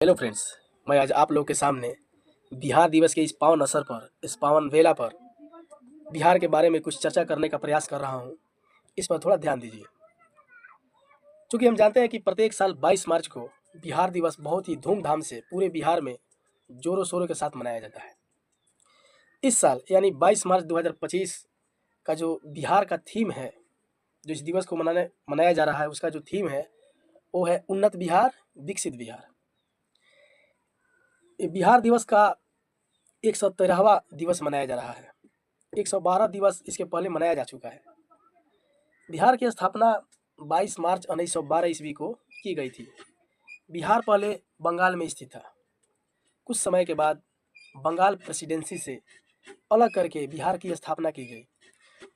Hello friends, मैं आज आप लोग के सामने बिहार दिवस के इस पावन अवसर पर, इस पावन वेला पर बिहार के बारे में कुछ चर्चा करने का प्रयास कर रहा हूँ। इस पर थोड़ा ध्यान दीजिए। चूँकि हम जानते हैं कि प्रत्येक साल 22 मार्च को बिहार दिवस बहुत ही धूमधाम से पूरे बिहार में ज़ोरों-शोरों के साथ मनाया जाता है। इस साल यानी 22 मार्च 2025 का जो बिहार का थीम है, जो इस दिवस को मनाया जा रहा है, उसका जो थीम है वो है उन्नत बिहार, विकसित बिहार। ये बिहार दिवस का 113वां दिवस मनाया जा रहा है। 112 दिवस इसके पहले मनाया जा चुका है। बिहार की स्थापना 22 मार्च 1912 ईस्वी को की गई थी। बिहार पहले बंगाल में स्थित था। कुछ समय के बाद बंगाल प्रेसिडेंसी से अलग करके बिहार की स्थापना की गई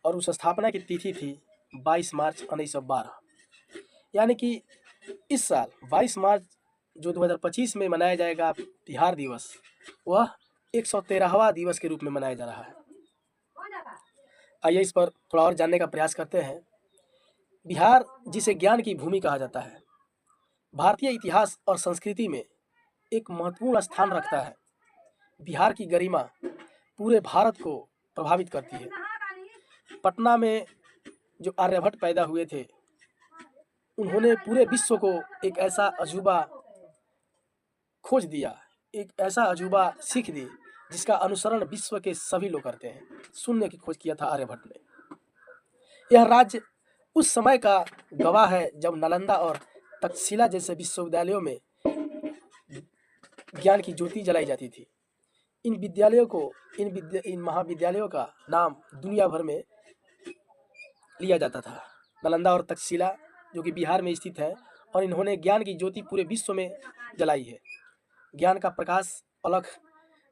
और उस स्थापना की तिथि थी 22 मार्च 1912। यानी कि इस साल 22 मार्च जो 2025 में मनाया जाएगा बिहार दिवस, वह 113वां दिवस के रूप में मनाया जा रहा है। आइए इस पर थोड़ा और जानने का प्रयास करते हैं। बिहार, जिसे ज्ञान की भूमि कहा जाता है, भारतीय इतिहास और संस्कृति में एक महत्वपूर्ण स्थान रखता है। बिहार की गरिमा पूरे भारत को प्रभावित करती है। पटना में जो आर्यभट्ट पैदा हुए थे, उन्होंने पूरे विश्व को एक ऐसा अजूबा खोज दिया, एक ऐसा अजूबा सीख दी जिसका अनुसरण विश्व के सभी लोग करते हैं। शून्य की खोज किया था आर्यभट्ट ने। यह राज्य उस समय का गवाह है जब नालंदा और तक्षशिला जैसे विश्वविद्यालयों में ज्ञान की ज्योति जलाई जाती थी। इन विद्यालयों को इन महाविद्यालयों का नाम दुनिया भर में लिया जाता था। नालंदा और तक्षशिला जो कि बिहार में स्थित है, और इन्होंने ज्ञान की ज्योति पूरे विश्व में जलाई है। ज्ञान का प्रकाश अलख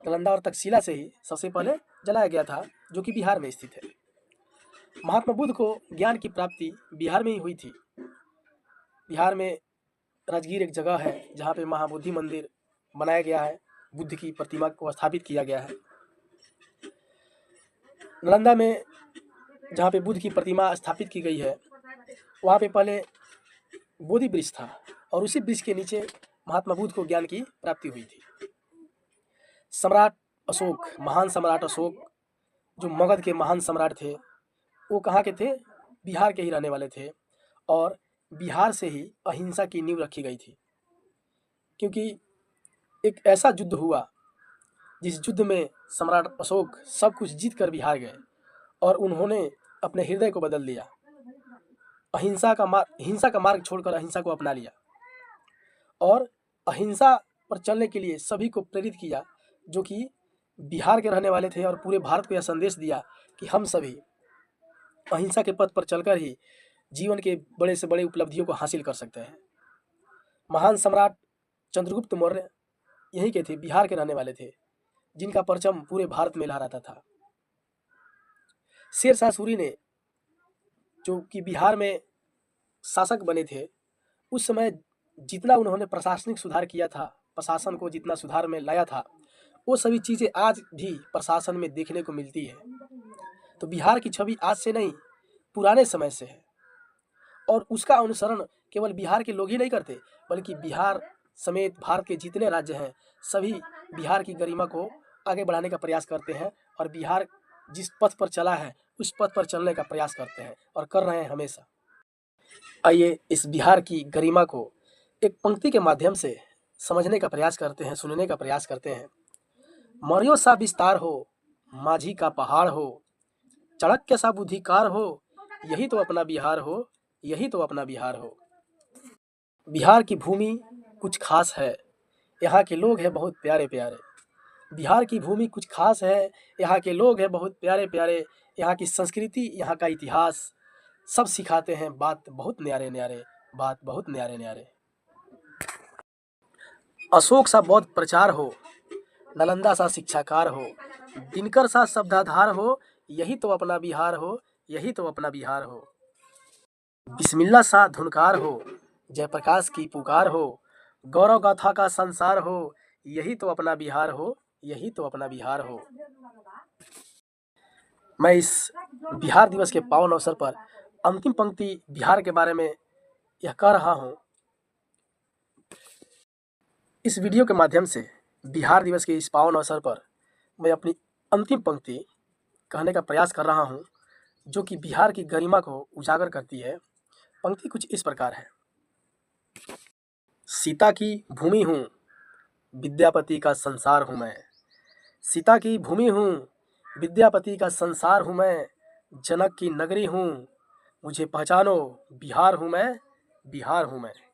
नालंदा और तक्षशिला से ही सबसे पहले जलाया गया था, जो कि बिहार में स्थित है। महात्मा बुद्ध को ज्ञान की प्राप्ति बिहार में ही हुई थी। बिहार में राजगीर एक जगह है जहाँ पे महाबोधि मंदिर बनाया गया है, बुद्ध की प्रतिमा को स्थापित किया गया है। नालंदा में जहाँ पे बुद्ध की प्रतिमा स्थापित की गई है, वहाँ पे पहले बोधि वृक्ष था और उसी वृक्ष के नीचे महात्मा बुद्ध को ज्ञान की प्राप्ति हुई थी। सम्राट अशोक, महान सम्राट अशोक, जो मगध के महान सम्राट थे, वो कहाँ के थे? बिहार के ही रहने वाले थे और बिहार से ही अहिंसा की नींव रखी गई थी। क्योंकि एक ऐसा युद्ध हुआ जिस युद्ध में सम्राट अशोक सब कुछ जीत कर बिहार गए और उन्होंने अपने हृदय को बदल दिया। हिंसा का मार्ग छोड़कर अहिंसा को अपना लिया और अहिंसा पर चलने के लिए सभी को प्रेरित किया, जो कि बिहार के रहने वाले थे, और पूरे भारत को यह संदेश दिया कि हम सभी अहिंसा के पथ पर चलकर ही जीवन के बड़े से बड़े उपलब्धियों को हासिल कर सकते हैं। महान सम्राट चंद्रगुप्त मौर्य यहीं के थे, बिहार के रहने वाले थे, जिनका परचम पूरे भारत में लहराता था। शेरशाह सूरी ने, जो कि बिहार में शासक बने थे, उस समय जितना उन्होंने प्रशासनिक सुधार किया था, प्रशासन को जितना सुधार में लाया था, वो सभी चीज़ें आज भी प्रशासन में देखने को मिलती है। तो बिहार की छवि आज से नहीं, पुराने समय से है और उसका अनुसरण केवल बिहार के लोग ही नहीं करते, बल्कि बिहार समेत भारत के जितने राज्य हैं, सभी बिहार की गरिमा को आगे बढ़ाने का प्रयास करते हैं और बिहार जिस पथ पर चला है उस पथ पर चलने का प्रयास करते हैं और कर रहे हैं हमेशा। आइए इस बिहार की गरिमा को एक पंक्ति के माध्यम से समझने का प्रयास करते हैं, सुनने का प्रयास करते हैं। मौर्यों सा विस्तार हो, माझी का पहाड़ हो, चाणक्य सा बुद्धिकार हो, यही तो अपना बिहार हो, यही तो अपना बिहार हो। बिहार की भूमि कुछ खास है, यहाँ के लोग हैं बहुत प्यारे प्यारे। बिहार की भूमि कुछ खास है, यहाँ के लोग हैं बहुत प्यारे प्यारे। यहाँ की संस्कृति, यहाँ का इतिहास सब सिखाते हैं बात बहुत न्यारे न्यारे, बात बहुत न्यारे न्यारे। अशोक सा बौद्ध प्रचार हो, नालंदा सा शिक्षाकार हो, दिनकर सा शब्दाधार हो, यही तो अपना बिहार हो, यही तो अपना बिहार हो। बिस्मिल्लाह सा धुनकार हो, जयप्रकाश की पुकार हो, गौरव गाथा का संसार हो, यही तो अपना बिहार हो, यही तो अपना बिहार हो। मैं इस बिहार दिवस के पावन अवसर पर अंतिम पंक्ति बिहार के बारे में यह कह रहा हूँ। इस वीडियो के माध्यम से बिहार दिवस के इस पावन अवसर पर मैं अपनी अंतिम पंक्ति कहने का प्रयास कर रहा हूँ, जो कि बिहार की गरिमा को उजागर करती है। पंक्ति कुछ इस प्रकार है। सीता की भूमि हूँ, विद्यापति का संसार हूँ मैं। सीता की भूमि हूँ, विद्यापति का संसार हूँ मैं। जनक की नगरी हूँ, मुझे पहचानो, बिहार हूँ मैं, बिहार हूँ मैं।